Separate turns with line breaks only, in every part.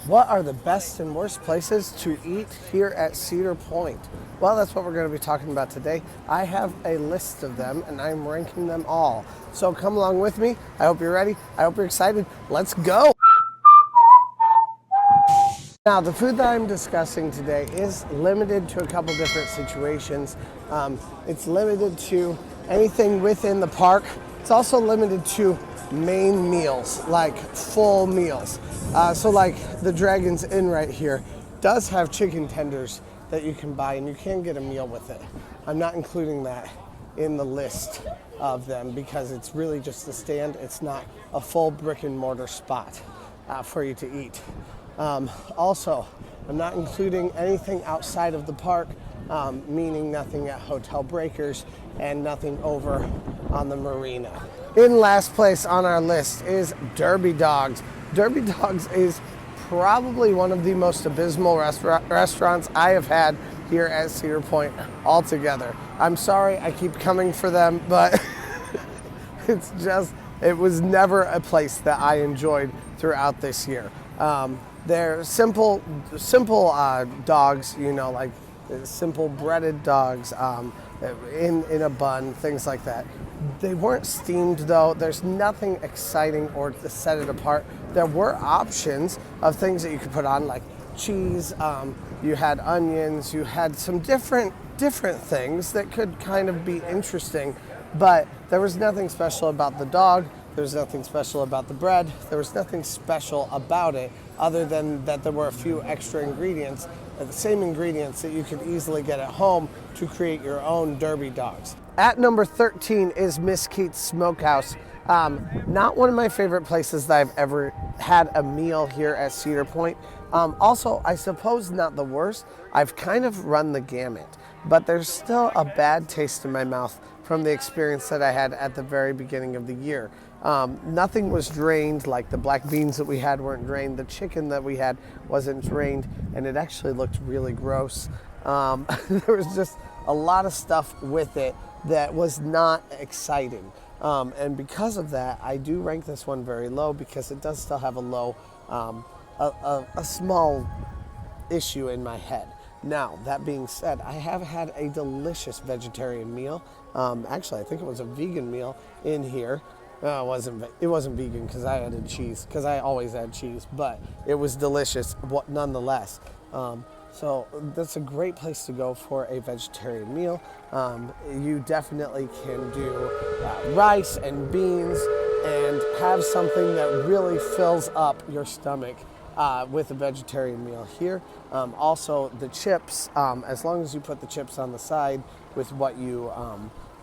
What are the best and worst places to eat here at Cedar Point? Well, that's what we're going to be talking about today. I have a list of them and I'm ranking them all. So come along with me. I hope you're ready. I hope you're excited. Let's go. Now, the food that I'm discussing today is limited to a couple different situations. It's limited to anything within the park. It's also limited to main meals, like full meals. So like the Dragon's Inn right here does have chicken tenders that you can buy and you can get a meal with it. I'm not including that in the list of them because it's really just a stand. It's not a full brick and mortar spot for you to eat. Also, I'm not including anything outside of the park, meaning nothing at Hotel Breakers and nothing over on the marina. In last place on our list is Derby Dogs. Derby Dogs is probably one of the most abysmal restaurants I have had here at Cedar Point altogether. I'm sorry I keep coming for them, but it was never a place that I enjoyed throughout this year. They're simple dogs, you know, like simple breaded dogs in a bun, things like that. They weren't steamed though. There's nothing exciting or to set it apart. There were options of things that you could put on, like cheese. You had onions. You had some different things that could kind of be interesting, but there was nothing special about the dog. There was nothing special about the bread. There was nothing special about it other than that there were a few extra ingredients, the same ingredients that you could easily get at home to create your own Derby Dogs. At number 13 is Miss KEAT'S Smokehouse. Not one of my favorite places that I've ever had a meal here at Cedar Point. Also, I suppose not the worst. I've kind of run the gamut, but there's still a bad taste in my mouth from the experience that I had at the very beginning of the year. Nothing was drained, like the black beans that we had weren't drained, the chicken that we had wasn't drained, and it actually looked really gross. There was just a lot of stuff with it that was not exciting. And because of that, I do rank this one very low because it does still have a low, a small issue in my head. Now, that being said, I have had a delicious vegetarian meal. Actually, I think it was a vegan meal in here. It wasn't vegan because I added cheese, because I always add cheese, but it was delicious nonetheless. So that's a great place to go for a vegetarian meal. You definitely can do rice and beans and have something that really fills up your stomach with a vegetarian meal here. Also the chips, as long as you put the chips on the side with what you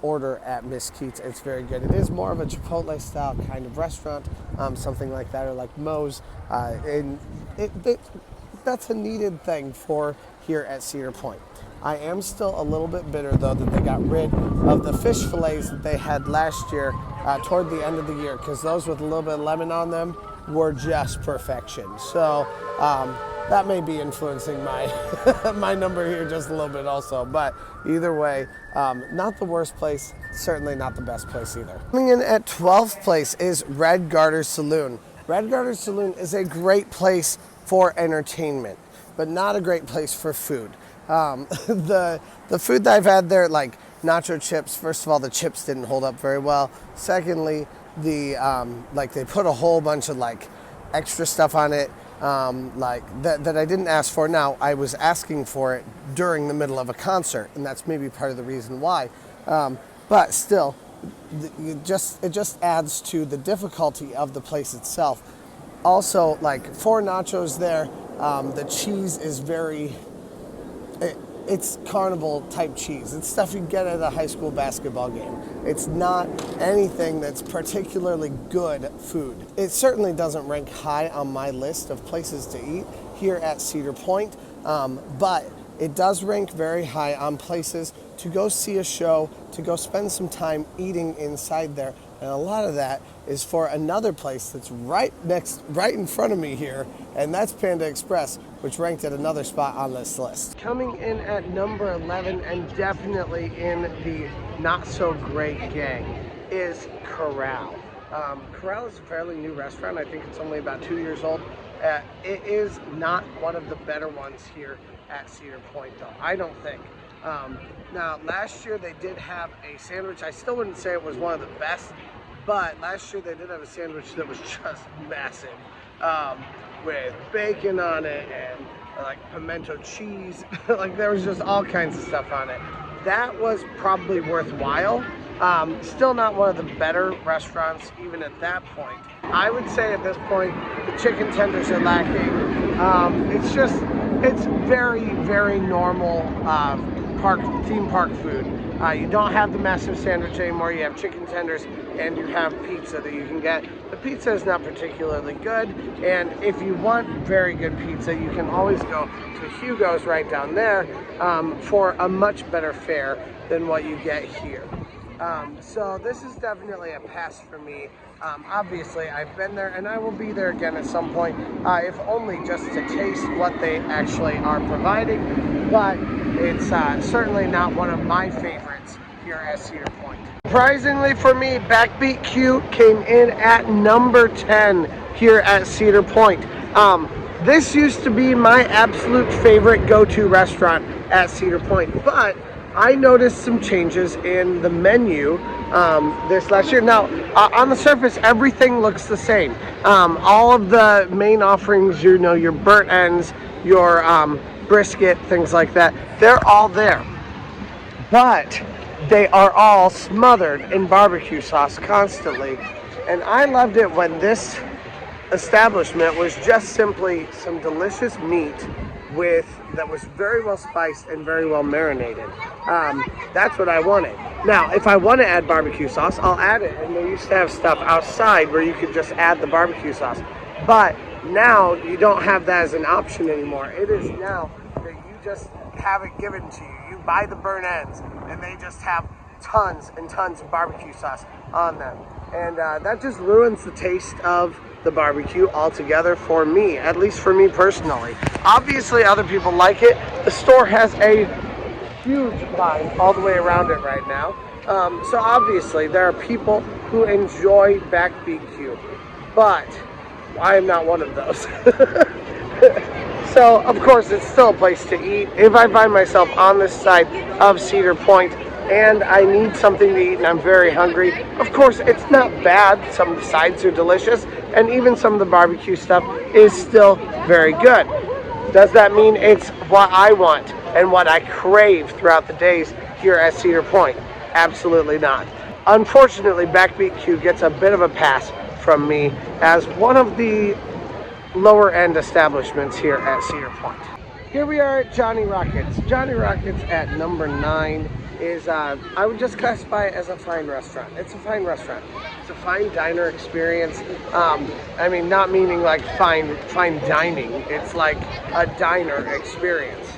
order at Miss KEAT'S, it's very good. It is more of a Chipotle style kind of restaurant, something like that, or like Moe's. And that's a needed thing for here at Cedar Point. I am still a little bit bitter though that they got rid of the fish fillets that they had last year toward the end of the year, because those with a little bit of lemon on them were just perfection. So that may be influencing my my number here just a little bit also, but either way, not the worst place, certainly not the best place either. Coming in at 12th place is Red Garter Saloon. Red Garter Saloon is a great place for entertainment, but not a great place for food. The food that I've had there, like nacho chips, first of all, the chips didn't hold up very well. Secondly, like they put a whole bunch of like extra stuff on it, like that I didn't ask for. Now, I was asking for it during the middle of a concert, and that's maybe part of the reason why. But still, it just adds to the difficulty of the place itself. Also, like 4 nachos there, the cheese is it's carnival type cheese. It's stuff you get at a high school basketball game. It's not anything that's particularly good food. It certainly doesn't rank high on my list of places to eat here at Cedar Point, but it does rank very high on places to go see a show, to go spend some time eating inside there. And a lot of that is for another place that's right in front of me here, and that's Panda Express, which ranked at another spot on this list. Coming in at number 11, and definitely in the not so great gang, is CORRAL. CORRAL is a fairly new restaurant. I think it's only about 2 years old. It is not one of the better ones here at Cedar Point, though, I don't think. Now, last year they did have a sandwich. I still wouldn't say it was one of the best, but last year they did have a sandwich that was just massive, with bacon on it and like pimento cheese. Like there was just all kinds of stuff on it. That was probably worthwhile. Still not one of the better restaurants even at that point. I would say at this point the chicken tenders are lacking. It's very, very normal theme park food. You don't have the massive sandwich anymore. You have chicken tenders and you have pizza that you can get. The pizza is not particularly good, and if you want very good pizza, you can always go to HUGO'S right down there for a much better fare than what you get here. So this is definitely a pass for me. Obviously, I've been there and I will be there again at some point, if only just to taste what they actually are providing, but it's certainly not one of my favorites here at Cedar Point. Surprisingly for me, Backbeat Q came in at number 10 here at Cedar Point. This used to be my absolute favorite go-to restaurant at Cedar Point, but I noticed some changes in the menu this last year. Now, on the surface, everything looks the same. All of the main offerings, you know, your burnt ends, your brisket, things like that, they're all there. But they are all smothered in barbecue sauce constantly. And I loved it when this establishment was just simply some delicious meat that was very well spiced and very well marinated. That's what I wanted. Now, if I want to add barbecue sauce, I'll add it. And they used to have stuff outside where you could just add the barbecue sauce. But now you don't have that as an option anymore. It is now that you just have it given to you. You buy the burnt ends and they just have tons and tons of barbecue sauce on them. And that just ruins the taste of the barbecue altogether for me, at least for me personally. Obviously other people like it. The store has a huge line all the way around it right now. So obviously there are people who enjoy Backbeat Q, but I am not one of those. So of course it's still a place to eat. If I find myself on this side of Cedar Point and I need something to eat and I'm very hungry, of course it's not bad. Some of the sides are delicious and even some of the barbecue stuff is still very good. Does that mean it's what I want and what I crave throughout the days here at Cedar Point? Absolutely not. Unfortunately, Backbeat Q gets a bit of a pass from me as one of the lower end establishments here at Cedar Point. Here we are at Johnny Rockets. Johnny Rockets at number 9 is, I would just classify it as a fine restaurant. It's a fine restaurant. It's a fine diner experience. I mean, not meaning like fine dining. It's like a diner experience.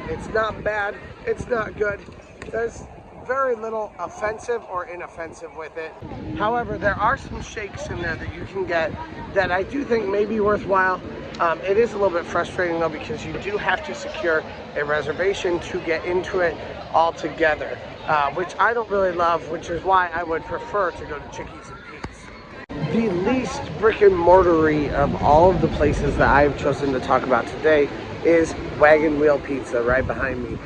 It's not bad. It's not good. There's very little offensive or inoffensive with it. However, there are some shakes in there that you can get that I do think may be worthwhile. It is a little bit frustrating though because you do have to secure a reservation to get into it altogether, which I don't really love, which is why I would prefer to go to Chickie's and Pete's. The least brick and mortar-y of all of the places that I've chosen to talk about today is Wagon Wheel Pizza right behind me.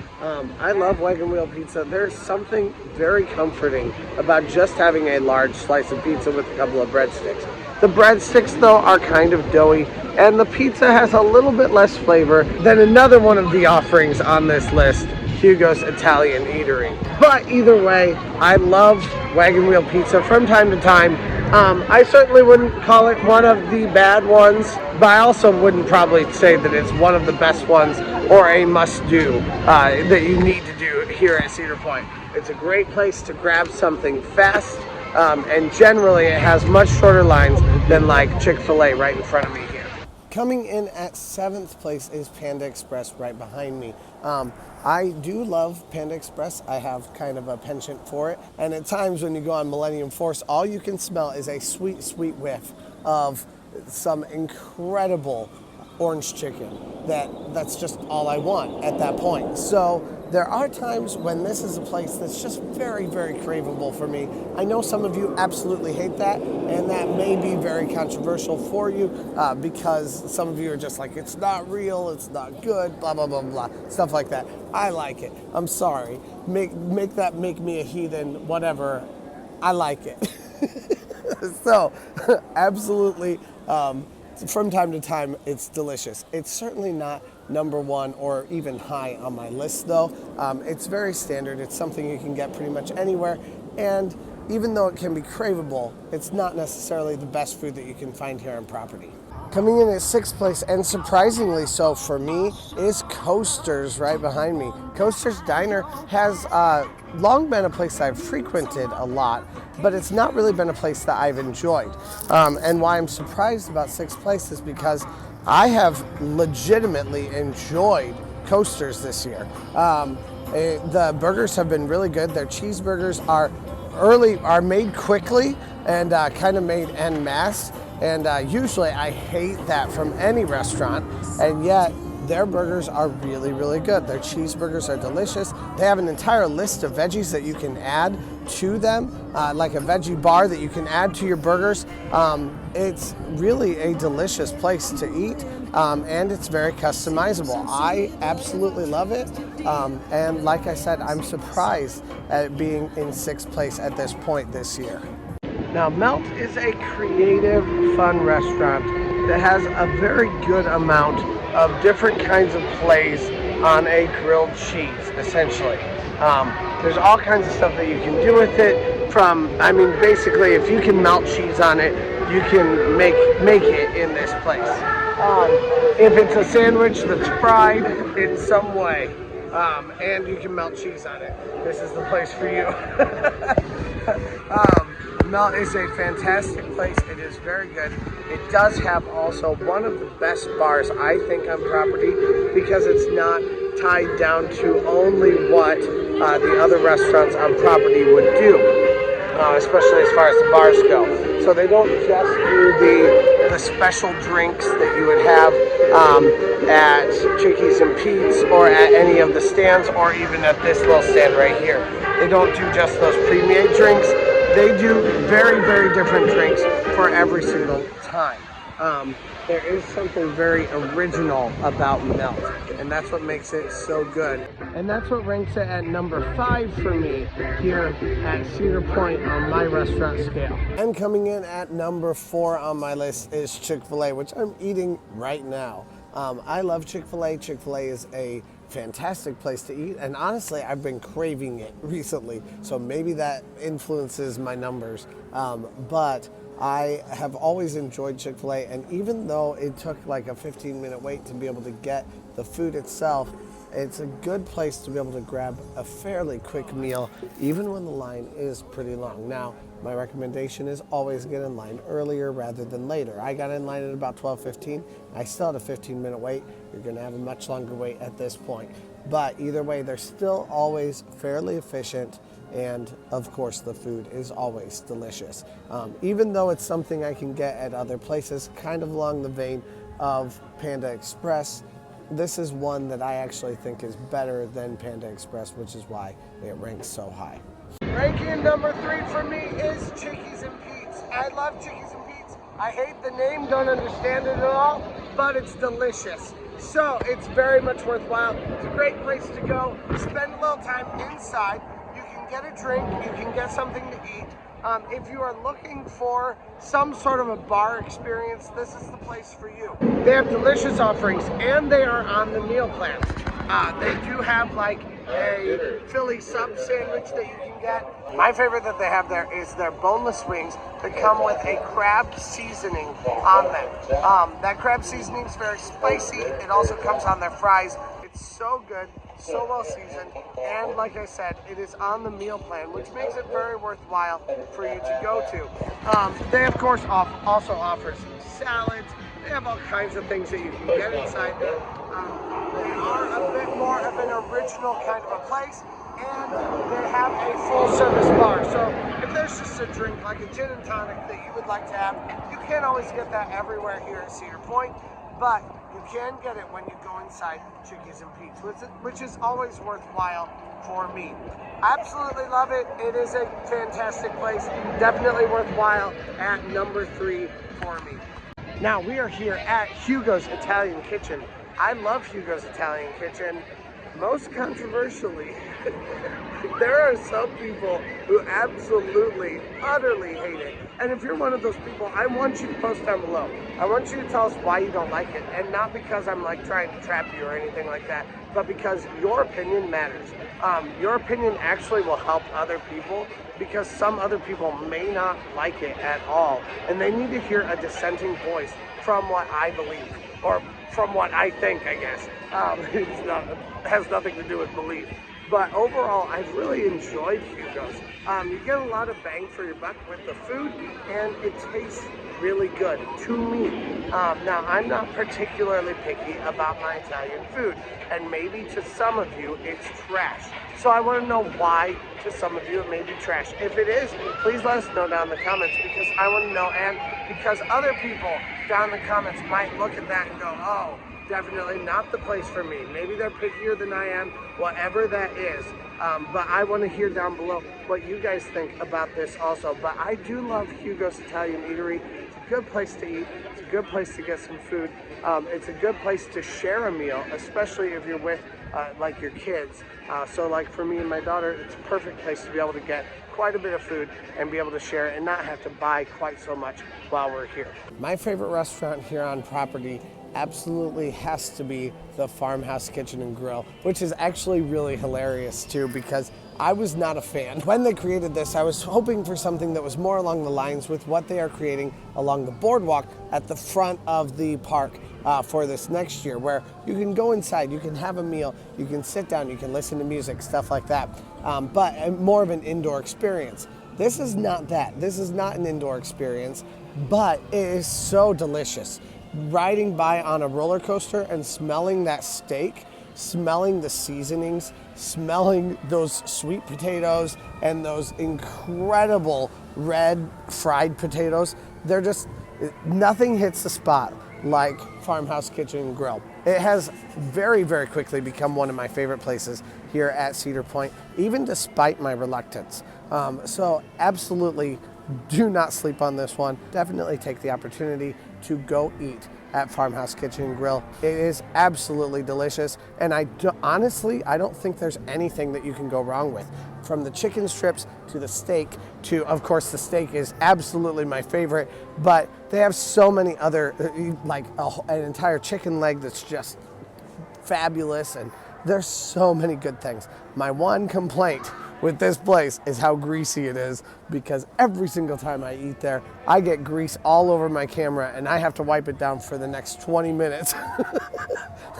I love Wagon Wheel Pizza. There's something very comforting about just having a large slice of pizza with a couple of breadsticks. The breadsticks though are kind of doughy and the pizza has a little bit less flavor than another one of the offerings on this list, HUGO'S Italian Eatery. But either way, I love Wagon Wheel Pizza from time to time. I certainly wouldn't call it one of the bad ones, but I also wouldn't probably say that it's one of the best ones or a must-do that you need to do here at Cedar Point. It's a great place to grab something fast, and generally it has much shorter lines than like Chick-fil-A right in front of me here. Coming in at 7th place is Panda Express right behind me. I do love Panda Express. I have kind of a penchant for it. And at times when you go on Millennium Force, all you can smell is a sweet, sweet whiff of some incredible orange chicken. That's just all I want at that point. So there are times when this is a place that's just very, very craveable for me. I know some of you absolutely hate that, and that may be very controversial for you because some of you are just like, it's not real, it's not good, blah, blah, blah, blah, stuff like that. I like it. I'm sorry. Make me a heathen, whatever. I like it. So, absolutely, from time to time, it's delicious. It's certainly not number one or even high on my list, though. It's very standard. It's something you can get pretty much anywhere. And even though it can be craveable, it's not necessarily the best food that you can find here on property. Coming in at sixth place, and surprisingly so for me, is Coasters right behind me. Coasters Diner has long been a place I've frequented a lot, but it's not really been a place that I've enjoyed. And why I'm surprised about sixth place is because I have legitimately enjoyed Coasters this year. The burgers have been really good. Their cheeseburgers are made quickly and kind of made en masse. And usually I hate that from any restaurant, and yet their burgers are really, really good. Their cheeseburgers are delicious. They have an entire list of veggies that you can add to them, like a veggie bar that you can add to your burgers. It's really a delicious place to eat, and it's very customizable. I absolutely love it, and like I said, I'm surprised at it being in sixth place at this point this year. Now, Melt is a creative, fun restaurant that has a very good amount of different kinds of plays on a grilled cheese, essentially. There's all kinds of stuff that you can do with it basically, if you can melt cheese on it, you can make it in this place. If it's a sandwich that's fried in some way, and you can melt cheese on it, this is the place for you. Melt is a fantastic place. It is very good. It does have also one of the best bars, I think, on property because it's not tied down to only what the other restaurants on property would do, especially as far as the bars go. So they don't just do the special drinks that you would have at Chickie's and Pete's or at any of the stands or even at this little stand right here. They don't do just those pre-made drinks. They do very, very different drinks for every single time. There is something very original about Melt, and that's what makes it so good. And that's what ranks it at number 5 for me here at Cedar Point on my restaurant scale. And coming in at number 4 on my list is Chick-fil-A, which I'm eating right now. I love Chick-fil-A. Chick-fil-A is a fantastic place to eat, and honestly I've been craving it recently, so maybe that influences my numbers, but I have always enjoyed Chick-fil-A, and even though it took like a 15-minute wait to be able to get the food itself, it's a good place to be able to grab a fairly quick meal even when the line is pretty long. Now, my recommendation is always get in line earlier rather than later. I got in line at about 12:15. I still had a 15-minute wait. You're going to have a much longer wait at this point. But either way, they're still always fairly efficient, and of course the food is always delicious. Even though it's something I can get at other places, kind of along the vein of Panda Express, this is one that I actually think is better than Panda Express, which is why it ranks so high. Ranking number 3 for me is Chickie's and Pete's. I love Chickie's and Pete's. I hate the name, don't understand it at all, but it's delicious. So it's very much worthwhile. It's a great place to go. Spend a little time inside. You can get a drink, you can get something to eat. If you are looking for some sort of a bar experience, this is the place for you. They have delicious offerings, and they are on the meal plan. They do have like a Philly sub sandwich that you can get. My favorite that they have there is their boneless wings that come with a crab seasoning on them. That crab seasoning is very spicy. It also comes on their fries. It's so good, so well seasoned, and like I said, it is on the meal plan, which makes it very worthwhile for you to go to. They of course also offer some salads. They have all kinds of things that you can get inside there. They are a bit more of an original kind of a place, and they have a full service bar. So if there's just a drink like a gin and tonic that you would like to have, you can't always get that everywhere here at Cedar Point, but you can get it when you go inside Chickies and Pete's, which is always worthwhile for me. Absolutely love it. It is a fantastic place. Definitely worthwhile at number 3 for me. Now we are here at Hugo's Italian Kitchen. I love Hugo's Italian Kitchen. Most controversially, there are some people who absolutely, utterly hate it. And if you're one of those people, I want you to post down below. I want you to tell us why you don't like it. And not because I'm like trying to trap you or anything like that, but because your opinion matters. Your opinion actually will help other people, because some other people may not like it at all. And they need to hear a dissenting voice from what I believe, or from what I think, I guess. It has nothing to do with belief. But overall, I've really enjoyed Hugo's. You get a lot of bang for your buck with the food, and it tastes really good to me. Now, I'm not particularly picky about my Italian food, and maybe to some of you, it's trash. So I want to know why to some of you it may be trash. If it is, please let us know down in the comments, because I want to know, and because other people down in the comments might look at that and go, oh, definitely not the place for me. Maybe they're pickier than I am, whatever that is. But I want to hear down below what you guys think about this also. But I do love Hugo's Italian Eatery. It's a good place to eat. It's a good place to get some food. It's a good place to share a meal, especially if you're with like your kids. So like for me and my daughter, it's a perfect place to be able to get quite a bit of food and be able to share it and not have to buy quite so much while we're here. My favorite restaurant here on property absolutely has to be the Farmhouse Kitchen and Grill, which is actually really hilarious too, because I was not a fan. When they created this, I was hoping for something that was more along the lines with what they are creating along the boardwalk at the front of the park for this next year, where you can go inside, you can have a meal, you can sit down, you can listen to music, stuff like that, but more of an indoor experience. This is not that. This is not an indoor experience, but it is so delicious. Riding by on a roller coaster and smelling that steak, smelling the seasonings, smelling those sweet potatoes and those incredible red fried potatoes. They're just, nothing hits the spot like Farmhouse Kitchen and Grill. It has very, very quickly become one of my favorite places here at Cedar Point, even despite my reluctance. So absolutely do not sleep on this one. Definitely take the opportunity to go eat at Farmhouse Kitchen and Grill. It is absolutely delicious, and honestly, I don't think there's anything that you can go wrong with. From the chicken strips to the steak to, of course, the steak is absolutely my favorite, but they have so many other, like an entire chicken leg that's just fabulous, and there's so many good things. My one complaint with this place is how greasy it is, because every single time I eat there, I get grease all over my camera and I have to wipe it down for the next 20 minutes.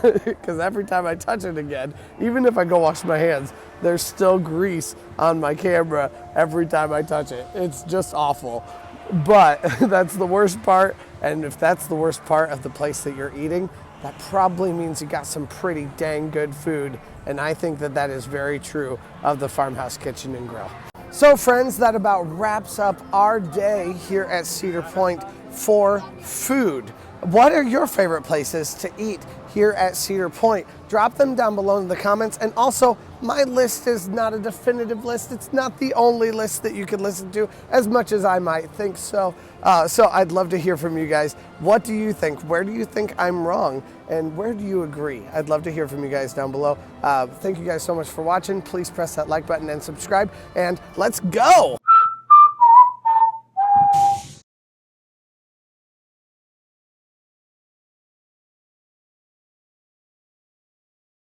Because every time I touch it again, even if I go wash my hands, there's still grease on my camera every time I touch it. It's just awful. But that's the worst part, and if that's the worst part of the place that you're eating, that probably means you got some pretty dang good food, and I think that that is very true of the Farmhouse Kitchen and Grill. So friends, that about wraps up our day here at Cedar Point for food. What are your favorite places to eat here at Cedar Point? Drop them down below in the comments. And also, my list is not a definitive list. It's not the only list that you can listen to, as much as I might think so. So I'd love to hear from you guys. What do you think? Where do you think I'm wrong? And where do you agree? I'd love to hear from you guys down below. Thank you guys so much for watching. Please press that like button and subscribe, and let's go!